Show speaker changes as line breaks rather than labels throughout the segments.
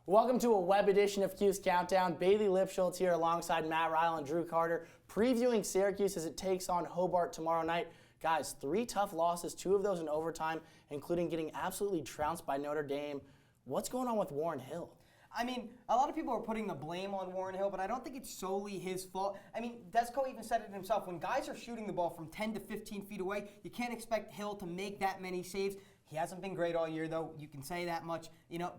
Welcome to a web edition of Cuse Countdown. Bailey Lipshultz here alongside Matt, Reil, and Drew Carter, previewing Syracuse as it takes on Hobart tomorrow night. Guys, 3 tough losses, 2 of those in overtime, including getting absolutely trounced by Notre Dame. What's going on with Warren Hill?
I mean, a lot of people are putting the blame on Warren Hill, but I don't think it's solely his fault. I mean, Desko even said it himself. When guys are shooting the ball from 10 to 15 feet away, you can't expect Hill to make that many saves. He hasn't been great all year, though. You can say that much,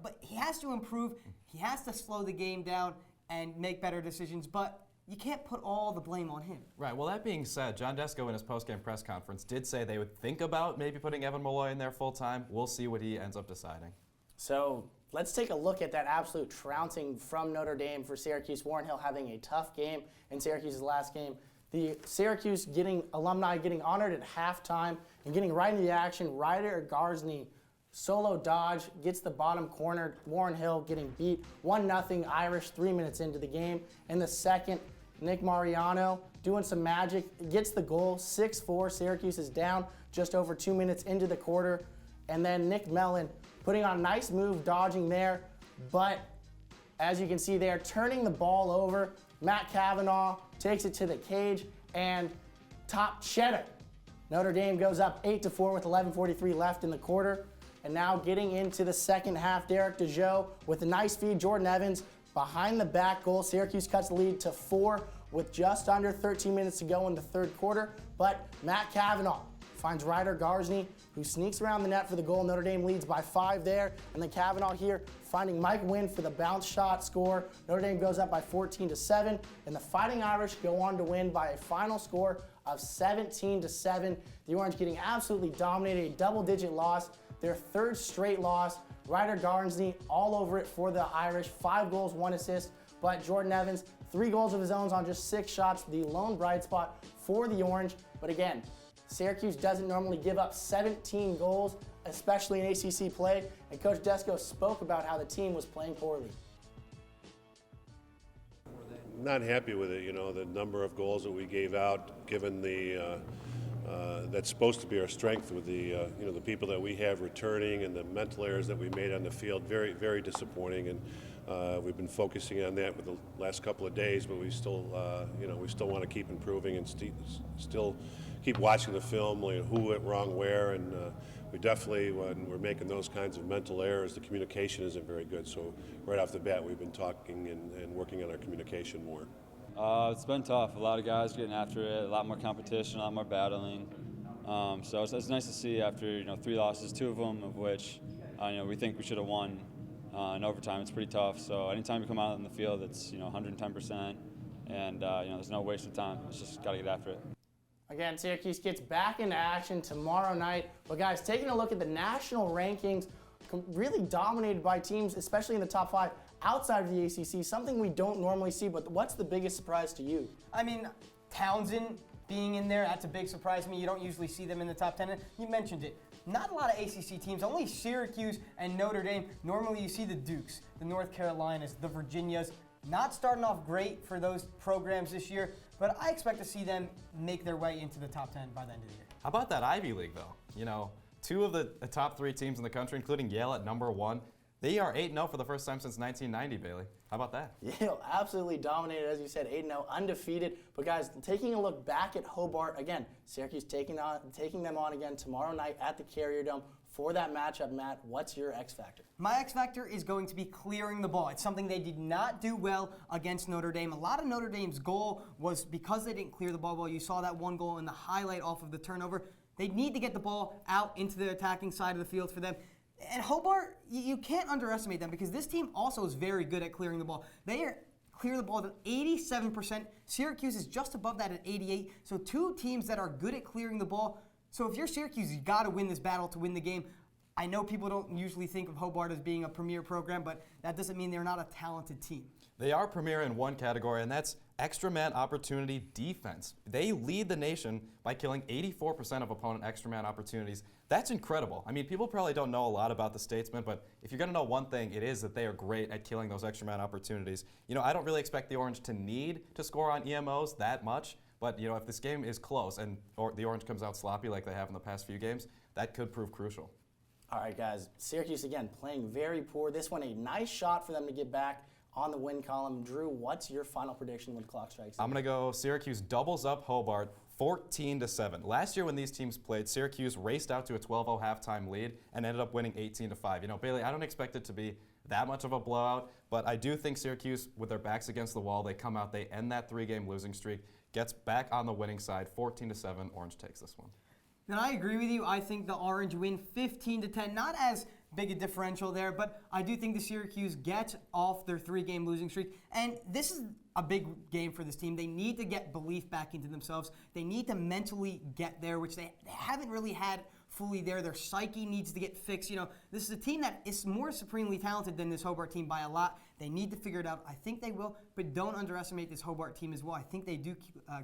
but he has to improve. He has to slow the game down and make better decisions, but you can't put all the blame on him.
Right. Well, that being said, John Desko in his post-game press conference did say they would think about maybe putting Evan Molloy in there full-time. We'll see what he ends up deciding.
So let's take a look at that absolute trouncing from Notre Dame for Syracuse. Warren Hill having a tough game in Syracuse's last game. The Syracuse alumni getting honored at halftime and getting right into the action. Ryder Garsney solo dodge, gets the bottom corner. Warren Hill getting beat 1-0 Irish 3 minutes into the game. In the second, Nick Mariano doing some magic, gets the goal, 6-4. Syracuse is down just over 2 minutes into the quarter. And then Nick Mellon putting on a nice move, dodging there. But as you can see there, turning the ball over. Matt Cavanaugh takes it to the cage and top cheddar. Notre Dame goes up 8-4 with 11:43 left in the quarter. And now getting into the second half, Derek DeJoe with a nice feed. Jordan Evans behind the back goal. Syracuse cuts the lead to 4 with just under 13 minutes to go in the third quarter. But Matt Cavanaugh finds Ryder Garsney, who sneaks around the net for the goal. Notre Dame leads by 5 there. And then Cavanaugh here finding Mike Wynn for the bounce shot score. Notre Dame goes up by 14-7. And the Fighting Irish go on to win by a final score of 17-7. The Orange getting absolutely dominated, a double-digit loss. Their 3rd straight loss. Ryder Garsney all over it for the Irish. 5 goals, 1 assist. But Jordan Evans, 3 goals of his own on just 6 shots. The lone bright spot for the Orange. But again, Syracuse doesn't normally give up 17 goals, especially in ACC play, and Coach Desko spoke about how the team was playing poorly.
Not happy with it, the number of goals that we gave out, given the that's supposed to be our strength with the people that we have returning and the mental errors that we made on the field. Very, very disappointing, and we've been focusing on that with the last couple of days, but we still want to keep improving and still keep watching the film, who went wrong where, and we definitely, when we're making those kinds of mental errors, the communication isn't very good. So right off the bat, we've been talking and working on our communication more.
It's been tough. A lot of guys getting after it, a lot more competition, a lot more battling. So it's nice to see after 3 losses, 2 of them of which we think we should have won in overtime. It's pretty tough. So anytime you come out in the field, it's 110%, and there's no waste of time. It's just got to get after it.
Again, Syracuse gets back into action tomorrow night. But guys, taking a look at the national rankings, really dominated by teams, especially in the top 5 outside of the ACC, something we don't normally see. But what's the biggest surprise to you?
I mean, Townsend being in there, that's a big surprise to me. You don't usually see them in the top 10. And you mentioned it. Not a lot of ACC teams, only Syracuse and Notre Dame. Normally you see the Dukes, the North Carolinas, the Virginias. Not starting off great for those programs this year, but I expect to see them make their way into the top 10 by the end of the year.
How about that Ivy League, though? 2 of the top 3 teams in the country, including Yale at number 1, they are 8-0 for the first time since 1990, Bailey. How about that?
Yale absolutely dominated, as you said, 8-0, undefeated. But guys, taking a look back at Hobart, again, Syracuse taking them on again tomorrow night at the Carrier Dome. For that matchup, Matt, what's your X factor?
My X factor is going to be clearing the ball. It's something they did not do well against Notre Dame. A lot of Notre Dame's goal was because they didn't clear the ball well. You saw that one goal in the highlight off of the turnover. They need to get the ball out into the attacking side of the field for them. And Hobart, you can't underestimate them because this team also is very good at clearing the ball. They clear the ball at 87%. Syracuse is just above that at 88%. So 2 teams that are good at clearing the ball. So if you're Syracuse, you got to win this battle to win the game. I know people don't usually think of Hobart as being a premier program, but that doesn't mean they're not a talented team.
They are premier in one category, and that's extra man opportunity defense. They lead the nation by killing 84% of opponent extra man opportunities. That's incredible. I mean, people probably don't know a lot about the Statesmen, but if you're going to know one thing, it is that they are great at killing those extra man opportunities. I don't really expect the Orange to need to score on EMOs that much. But if this game is close and the Orange comes out sloppy like they have in the past few games, that could prove crucial.
All right, guys. Syracuse, again, playing very poor. This one, a nice shot for them to get back on the win column. Drew, what's your final prediction when the clock strikes?
I'm going to go Syracuse doubles up Hobart 14-7. Last year when these teams played, Syracuse raced out to a 12-0 halftime lead and ended up winning 18-5. You know, Bailey, I don't expect it to be that much of a blowout, but I do think Syracuse, with their backs against the wall, they come out, they end that 3-game losing streak, gets back on the winning side, 14-7. Orange takes this one.
Then I agree with you. I think the Orange win 15-10. Not as big a differential there, but I do think the Syracuse gets off their 3-game losing streak. And this is a big game for this team. They need to get belief back into themselves. They need to mentally get there, which they haven't really had fully there. Their psyche needs to get fixed. You know, this is a team that is more supremely talented than this Hobart team by a lot. They need to figure it out. I think they will, but don't underestimate this Hobart team as well. I think they do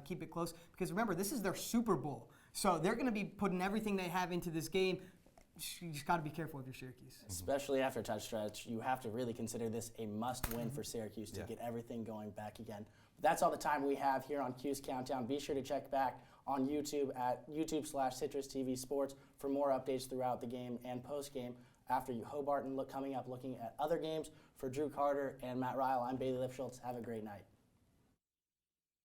keep it close because remember, this is their Super Bowl. So they're going to be putting everything they have into this game. You just got to be careful with your Syracuse.
Especially after touch stretch, you have to really consider this a must-win for Syracuse to get everything going back again. But that's all the time we have here on Cuse Countdown. Be sure to check back on YouTube at YouTube/Citrus TV Sports for more updates throughout the game and post-game after Hobart and coming up looking at other games. For Drew Carter and Matt Reil, I'm Bailey Lipshultz. Have a great night.